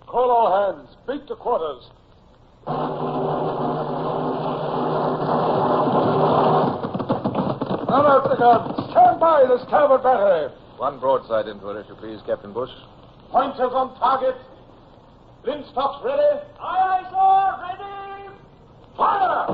Call all hands. Beat to quarters. Run out the guns. Stand by the starboard battery. One broadside into it, if you please, Captain Bush. Pointers on target. Linstocks ready. Aye, aye, sir. Ready. Fire!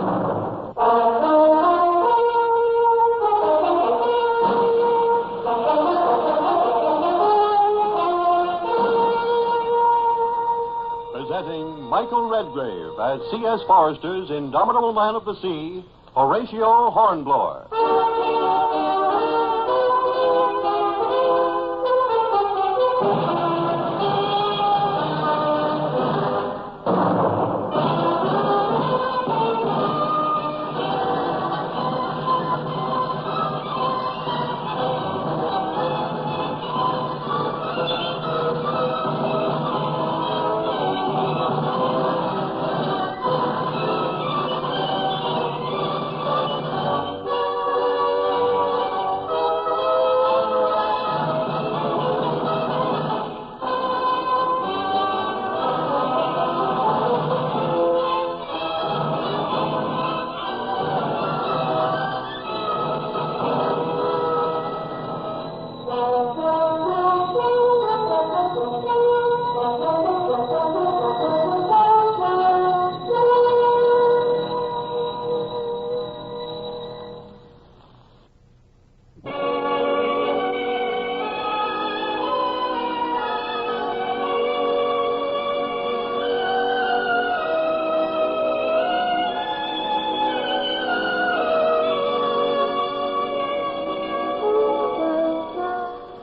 Presenting Michael Redgrave as C.S. Forrester's indomitable man of the sea, Horatio Hornblower.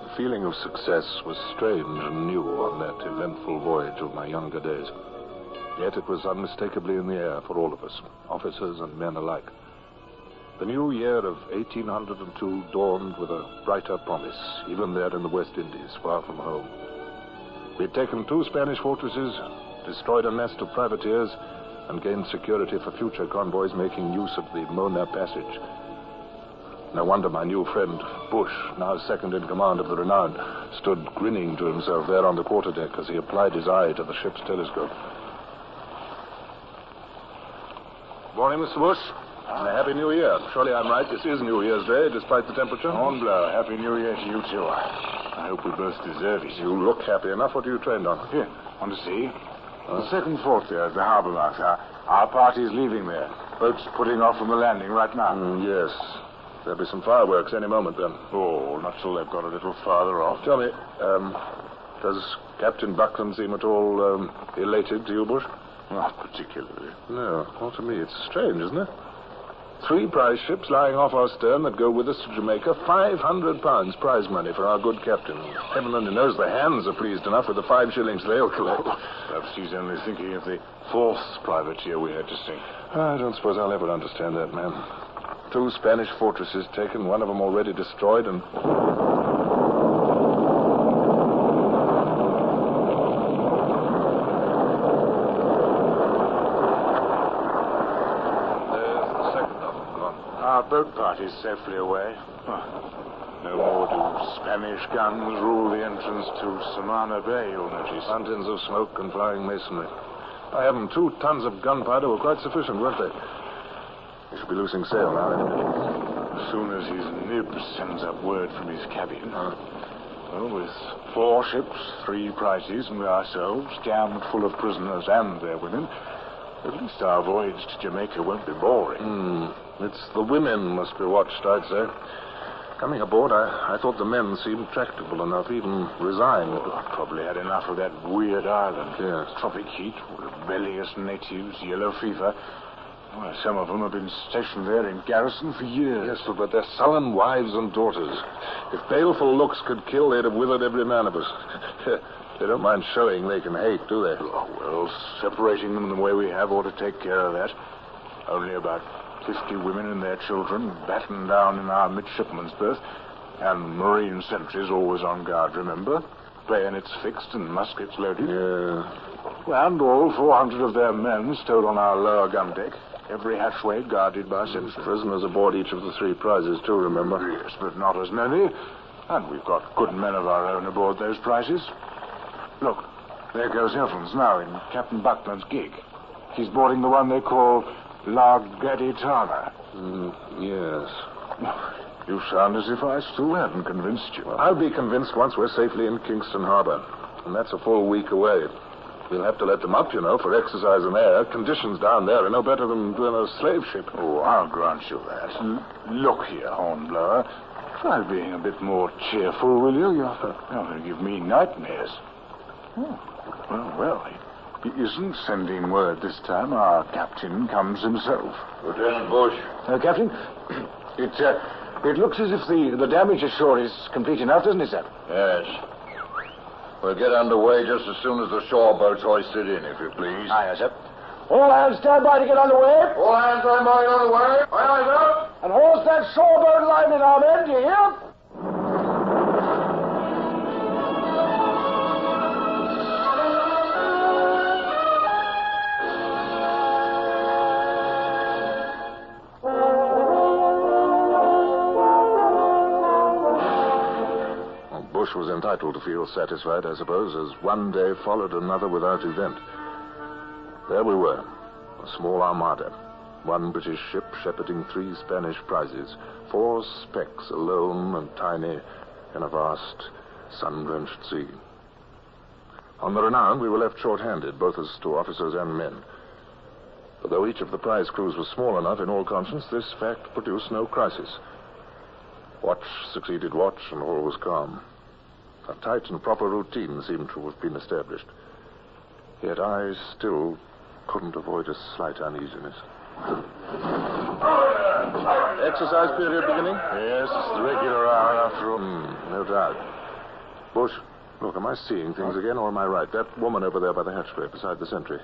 The feeling of success was strange and new on that eventful voyage of my younger days. Yet it was unmistakably in the air for all of us, officers and men alike. The new year of 1802 dawned with a brighter promise, even there in the West Indies, far from home. We had taken 2 Spanish fortresses, destroyed a nest of privateers, and gained security for future convoys making use of the Mona Passage. No wonder my new friend, Bush, now second in command of the Renown, stood grinning to himself there on the quarterdeck as he applied his eye to the ship's telescope. Morning, Mr. Bush. And a Happy New Year. Surely I'm right. This is New Year's Day, despite the temperature. Hornblower, Happy New Year to you, too. I hope we both deserve it. You look happy enough. What are you trained on? Here, on the sea. The second fort there at the harbour mouth. Our party's leaving there. Boat's putting off from the landing right now. Yes. There'll be some fireworks any moment, then. Oh, not till they've got a little farther off. Tell me, does Captain Buckland seem at all elated to you, Bush? Not particularly. No. Well, to me, it's strange, isn't it? 3 prize ships lying off our stern that go with us to Jamaica. £500 prize money for our good captain. Heaven only knows the hands are pleased enough with the 5 shillings they'll collect. Perhaps he's only thinking of the 4th privateer we had to sink. I don't suppose I'll ever understand that, man. 2 Spanish fortresses taken, one of them already destroyed, and... Our boat party's safely away. No more do Spanish guns rule the entrance to Samana Bay, you'll notice. Fountains of smoke and flying masonry. I have them 2 tons of gunpowder were quite sufficient, weren't they? We should be losing sail now any minute. As soon as his nib sends up word from his cabin. Well, with 4 ships, 3 prizes, and ourselves jammed full of prisoners and their women, at least our voyage to Jamaica won't be boring. It's the women must be watched, I'd say. Coming aboard, I thought the men seemed tractable enough, even resigned. Probably had enough of that weird island. Yes. Tropic heat, rebellious natives, yellow fever. Well, some of them have been stationed there in garrison for years. Yes, but they're sullen wives and daughters. If baleful looks could kill, they'd have withered every man of us. They don't mind showing they can hate, do they? Oh, well, separating them the way we have ought to take care of that. Only about 50 women and their children battened down in our midshipman's berth. And marine sentries always on guard, remember? Bayonets fixed and muskets loaded. Yeah. And all 400 of their men stowed on our lower gun deck. Every hatchway guarded by sentries. Prisoners aboard each of the 3 prizes, too, remember? Yes, but not as many. And we've got good men of our own aboard those prizes. Look, There goes Evans now in Captain Buckland's gig. He's boarding the one they call La Gaditana. Yes. You sound as if I still hadn't convinced you. I'll be convinced once we're safely in Kingston Harbor. And that's a full week away. We'll have to let them up, for exercise and air. Conditions down there are no better than a slave ship. Oh, I'll grant you that. Look here, Hornblower. Try being a bit more cheerful, will you? You're going to give me nightmares. Oh, well, he isn't sending word this time. Our captain comes himself. Lieutenant Bush. Captain, it looks as if the damage ashore is complete enough, doesn't it, sir? Yes. We'll get underway just as soon as the shore boat's hoisted in, if you please. Aye, sir. All hands stand by to get underway. All hands on by on the way. Aye, sir. And horse that shore boat line in our men, do you hear? Bush was entitled to feel satisfied, I suppose, as one day followed another without event. There we were, a small armada. One British ship shepherding 3 Spanish prizes. 4 specks alone and tiny in a vast, sun-drenched sea. On the Renown, we were left short-handed, both as to officers and men. But though each of the prize crews was small enough in all conscience, this fact produced no crisis. Watch succeeded watch, and all was calm. A tight and proper routine seemed to have been established. Yet I still couldn't avoid a slight uneasiness. Exercise period beginning? Yes, it's the regular hour after all. No doubt. Bush, look, am I seeing things again, or am I right? That woman over there by the hatchway beside the sentry.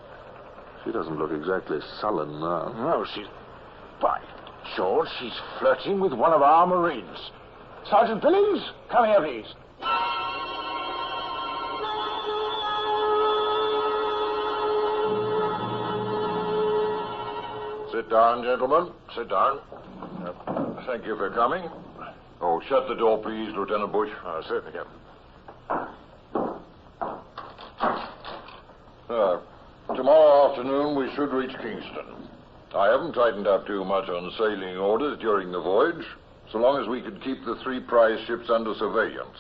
She doesn't look exactly sullen now. No, by George, she's flirting with one of our Marines. Sergeant Billings, come here, please. Sit down, gentlemen. Sit down. Thank you for coming. Oh, shut the door, please, Lieutenant Bush. Certainly, Captain. Tomorrow afternoon we should reach Kingston. I haven't tightened up too much on sailing orders during the voyage, so long as we could keep the 3 prize ships under surveillance.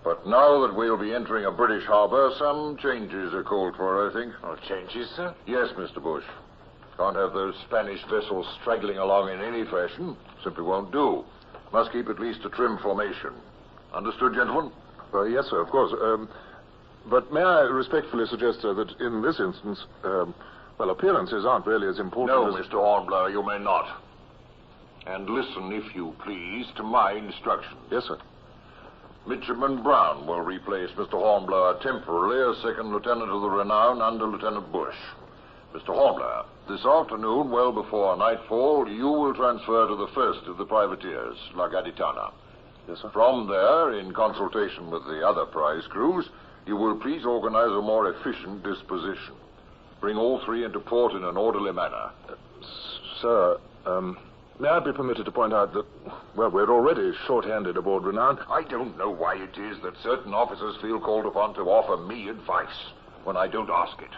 But now that we'll be entering a British harbor, some changes are called for, I think. Oh, changes, sir? Yes, Mr. Bush. Can't have those Spanish vessels straggling along in any fashion. Simply won't do. Must keep at least a trim formation. Understood, gentlemen? Yes, sir, of course. But may I respectfully suggest, sir, that in this instance, appearances aren't really as important No, as... Mr. Hornblower, you may not. And listen, if you please, to my instructions. Yes, sir. Midshipman Brown will replace Mr. Hornblower temporarily as second lieutenant of the Renown under Lieutenant Bush. Mr. Hornblower, this afternoon, well before nightfall, you will transfer to the first of the privateers, La Gaditana. Yes, sir. From there, in consultation with the other prize crews, you will please organize a more efficient disposition. Bring all 3 into port in an orderly manner. Sir, may I be permitted to point out that, we're already short-handed aboard Renown. I don't know why it is that certain officers feel called upon to offer me advice when I don't ask it.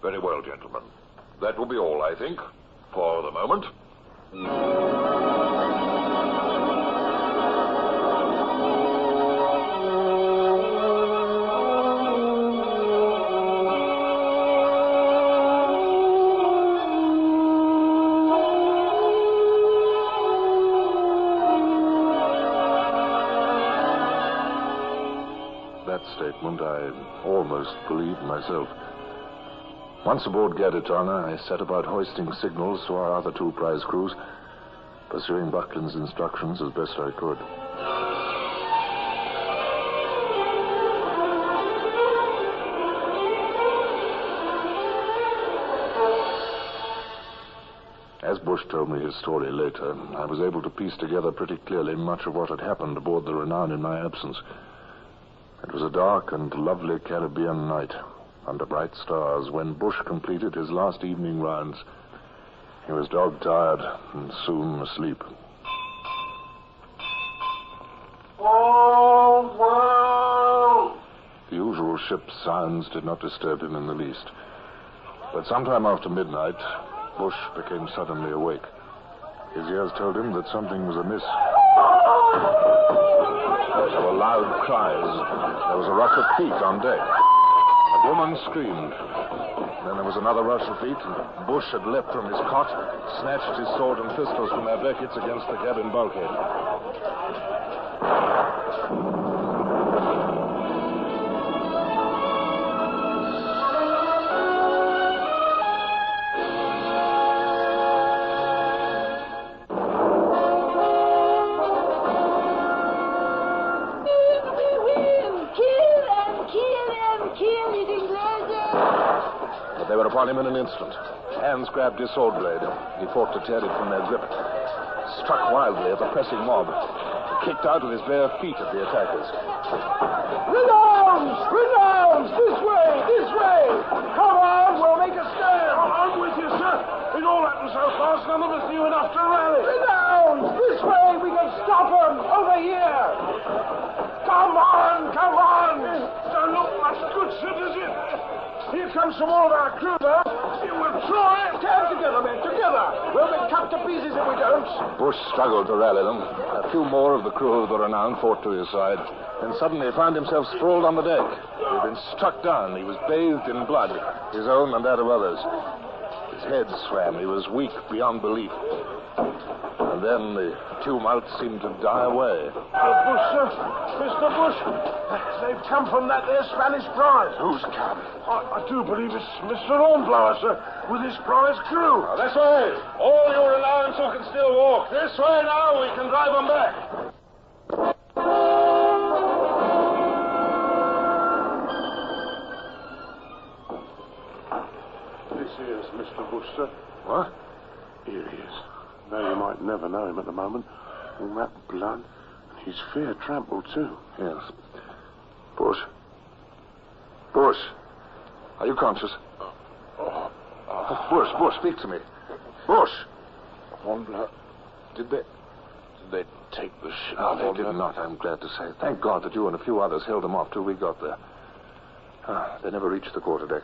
Very well, gentlemen. That will be all, I think, for the moment. That statement I almost believed myself. Once aboard Gaditana, I set about hoisting signals to our other 2 prize crews, pursuing Buckland's instructions as best I could. As Bush told me his story later, I was able to piece together pretty clearly much of what had happened aboard the Renown in my absence. It was a dark and lovely Caribbean night, under bright stars, when Bush completed his last evening rounds. He was dog-tired and soon asleep. All well. The usual ship's sounds did not disturb him in the least. But sometime after midnight, Bush became suddenly awake. His ears told him that something was amiss. There were loud cries. There was a rush of feet on deck. A woman screamed. Then there was another rush of feet, and Bush had leapt from his cot, snatched his sword and pistols from their brackets against the cabin bulkhead. They were upon him in an instant. Hands grabbed his sword blade. He fought to tear it from their grip. Struck wildly at the pressing mob. He kicked out with his bare feet at the attackers. Renounce! Renounce! This way! This way! Come on, we'll make a stand! I'm with you, sir. It all happened so fast, none of us knew enough to rally. Renounce! This way! We can stop them! Over here! Come on! Come on! Don't look much good, sir, does it? Here comes some more of our crew, though. We'll try. Stand together, men, together. We'll be cut to pieces if we don't. Bush struggled to rally them. A few more of the crew of the Renown fought to his side. Then suddenly he found himself sprawled on the deck. He had been struck down. He was bathed in blood, his own and that of others. His head swam. He was weak beyond belief. And then the tumult seemed to die away. Bush, sir. Mr. Bush. They've come from that there Spanish prize. Who's come? I do believe it's Mr. Hornblower, sir, with his prize crew. Now, this way. All your allowance who can still walk. This way now. We can drive them back. This here's Mr. Bush, sir. What? Here he is. Now you might never know him at the moment. All that blood, and he's fair trampled, too. Yes. Bush. Bush. Are you conscious? Bush, speak to me. Bush. Hornblower, did they take the ship? No, they did not, I'm glad to say. Thank God that you and a few others held them off till we got there. They never reached the quarterdeck.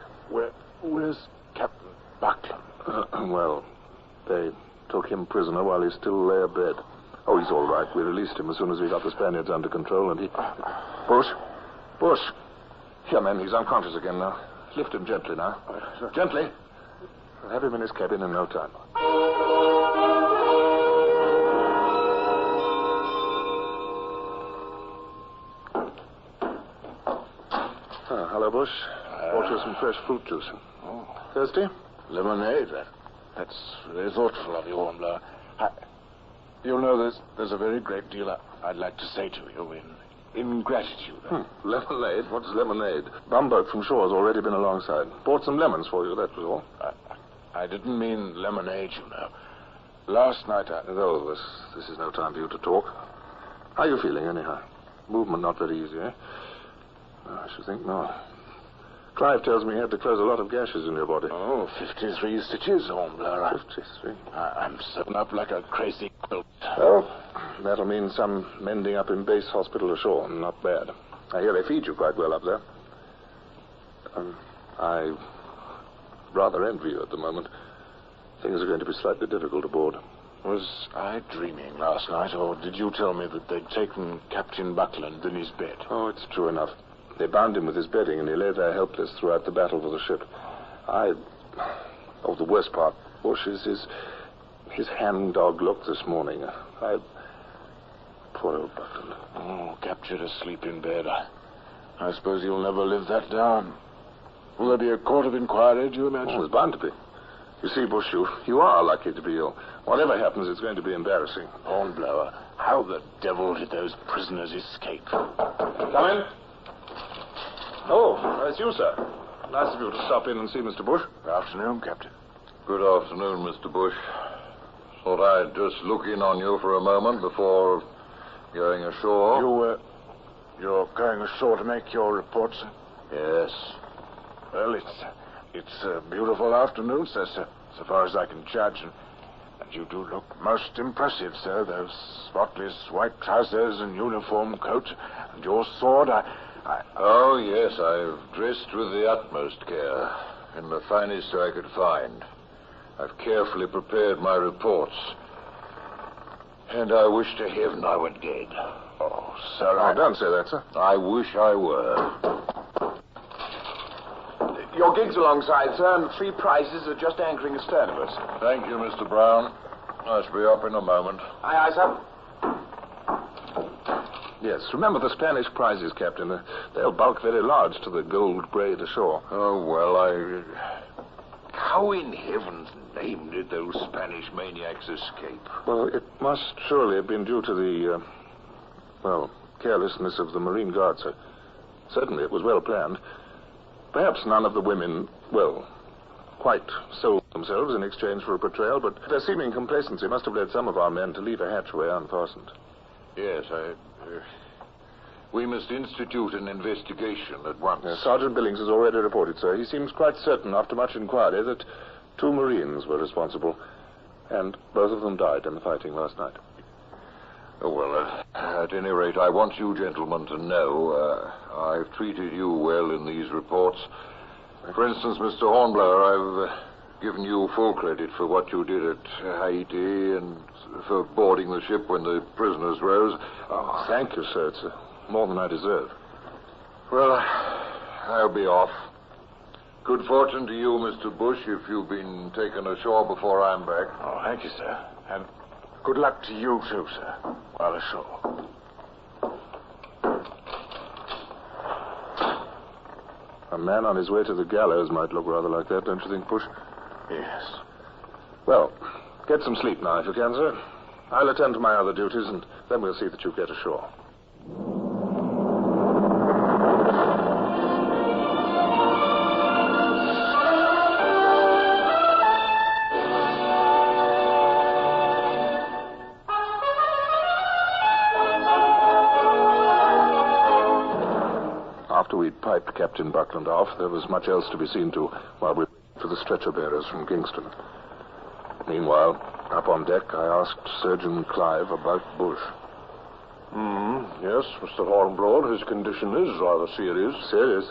Where's Captain Buckland? Well, they took him prisoner while he still lay abed. Oh, he's all right. We released him as soon as we got the Spaniards under control, and he... Bush. Here, man, he's unconscious again now. Lift him gently now. Gently. We'll have him in his cabin in no time. Hello, Bush. Brought you some fresh fruit juice. Thirsty? Lemonade. That's very thoughtful of you, Hornblower. You'll know there's a very great deal I'd like to say to you in gratitude. Lemonade? What's lemonade? Bumboat from shore has already been alongside. Bought some lemons for you, that was all. I didn't mean lemonade, you know. Last night Oh, this is no time for you to talk. How are you feeling, anyhow? Movement not very easy, eh? I should think not. Clive tells me he had to close a lot of gashes in your body. Oh, 53 stitches, Hornblower. 53? I'm sewn up like a crazy quilt. Oh, that'll mean some mending up in base hospital ashore. Not bad. I hear they feed you quite well up there. I rather envy you at the moment. Things are going to be slightly difficult aboard. Was I dreaming last night, or did you tell me that they'd taken Captain Buckland in his bed? Oh, it's true enough. They bound him with his bedding, and he lay there helpless throughout the battle for the ship. The worst part, Bush, is his hangdog look this morning. Poor old Buckland. Oh, captured asleep in bed. I suppose you'll never live that down. Will there be a court of inquiry, do you imagine? Oh, there's bound to be. You see, Bush, you are likely to be ill. Whatever happens, it's going to be embarrassing. Hornblower, how the devil did those prisoners escape? Come in. Oh, it's you, sir. Nice of you to stop in and see Mr. Bush. Good afternoon, Captain. Good afternoon, Mr. Bush. Thought I'd just look in on you for a moment before going ashore. You're going ashore to make your report, sir? Yes. Well, it's a beautiful afternoon, sir, so far as I can judge. And you do look most impressive, sir. Those spotless white trousers and uniform coat, and your sword. Oh, yes, I've dressed with the utmost care, in the finest I could find. I've carefully prepared my reports. And I wish to heaven I were dead. Oh, sir, Don't say that, sir. I wish I were. Your gig's alongside, sir, and the 3 prizes are just anchoring astern of us. Thank you, Mr. Brown. I shall be up in a moment. Aye, sir. Yes, remember the Spanish prizes, Captain. They'll bulk very large to the gold braid ashore. Oh, well, How in heaven's name did those Spanish maniacs escape? Well, it must surely have been due to the, carelessness of the Marine Guard, sir. Certainly it was well planned. Perhaps none of the women, quite sold themselves in exchange for a portrayal, but their seeming complacency must have led some of our men to leave a hatchway unfastened. Yes, we must institute an investigation at once. Sergeant Billings has already reported, sir. He seems quite certain, after much inquiry, that 2 Marines were responsible, and both of them died in the fighting last night. Oh, well, at any rate, I want you gentlemen to know I've treated you well in these reports. For instance, Mr. Hornblower, I've given you full credit for what you did at Haiti and for boarding the ship when the prisoners rose. Oh, thank you, sir. It's more than I deserve. Well, I'll be off. Good fortune to you, Mr. Bush, if you've been taken ashore before I'm back. Oh, thank you, sir. And good luck to you, too, sir, while ashore. A man on his way to the gallows might look rather like that, don't you think, Bush? Yes. Well, get some sleep now, if you can, sir. I'll attend to my other duties, and then we'll see that you get ashore. After we'd piped Captain Buckland off, there was much else to be seen to while we waited for the stretcher bearers from Kingston. Meanwhile, up on deck, I asked Surgeon Clive about Bush. Yes, Mr. Hornblower, his condition is rather serious. Serious?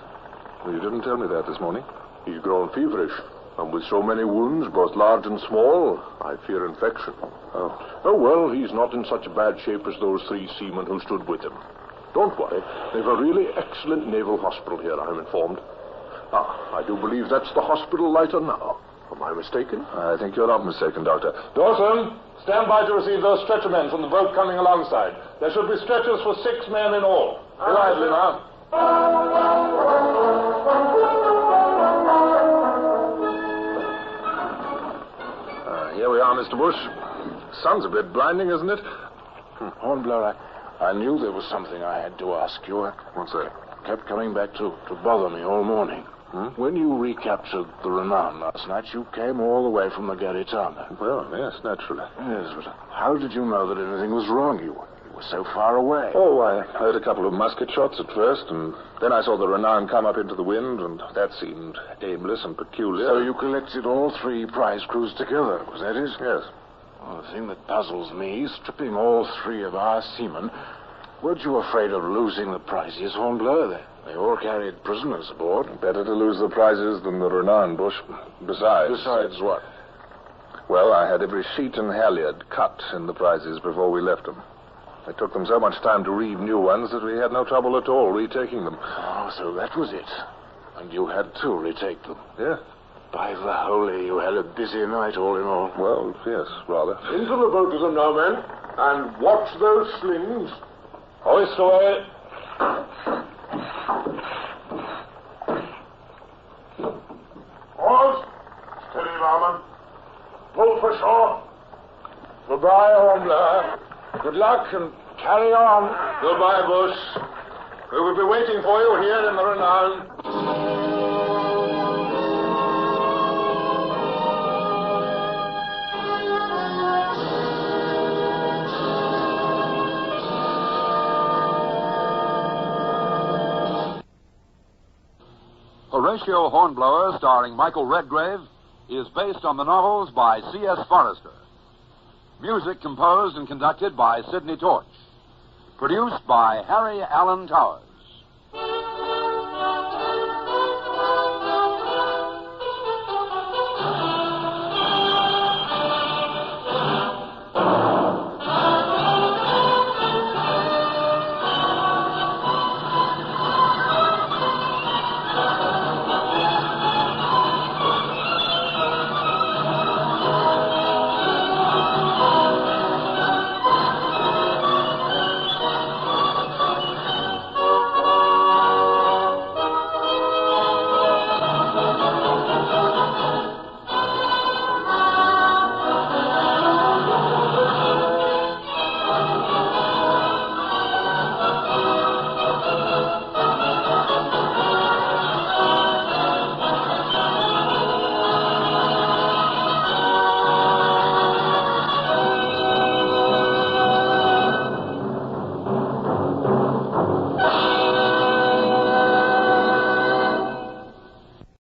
Well, you didn't tell me that this morning. He's grown feverish, and with so many wounds, both large and small, I fear infection. Oh. Oh, well, he's not in such bad shape as those 3 seamen who stood with him. Don't worry. They've a really excellent naval hospital here, I'm informed. I do believe that's the hospital lighter now. Am I mistaken? I think you're not mistaken, Doctor. Dawson, stand by to receive those stretcher men from the boat coming alongside. There should be stretchers for 6 men in all. Be lively now. Here we are, Mr. Bush. Sun's a bit blinding, isn't it? Hornblower, I knew there was something I had to ask you. What's that? Kept coming back to bother me all morning. When you recaptured the Renown last night, you came all the way from the Garitana. Well, yes, naturally. Yes, but how did you know that anything was wrong? You were so far away. Oh, I heard a couple of musket shots at first, and then I saw the Renown come up into the wind, and that seemed aimless and peculiar. So you collected all 3 prize crews together, was that it? Yes. Well, the thing that puzzles me, stripping all 3 of our seamen, weren't you afraid of losing the prizes, Hornblower? They all carried prisoners aboard. Better to lose the prizes than the Renown, Bush. Besides... Besides what? Well, I had every sheet and halyard cut in the prizes before we left them. It took them so much time to reeve new ones that we had no trouble at all retaking them. Oh, so that was it. And you had to retake them. Yeah. By the holy, you had a busy night all in all. Well, yes, rather. Into the boat with them now, men. And watch those slings. Hoist away. Pause. Steady, barman. Pull for shore. Goodbye, Hornblower. Good luck and carry on. Goodbye, Bush. We will be waiting for you here in the Renown. Horatio Hornblower, starring Michael Redgrave, is based on the novels by C.S. Forrester. Music composed and conducted by Sidney Torch. Produced by Harry Allen Towers.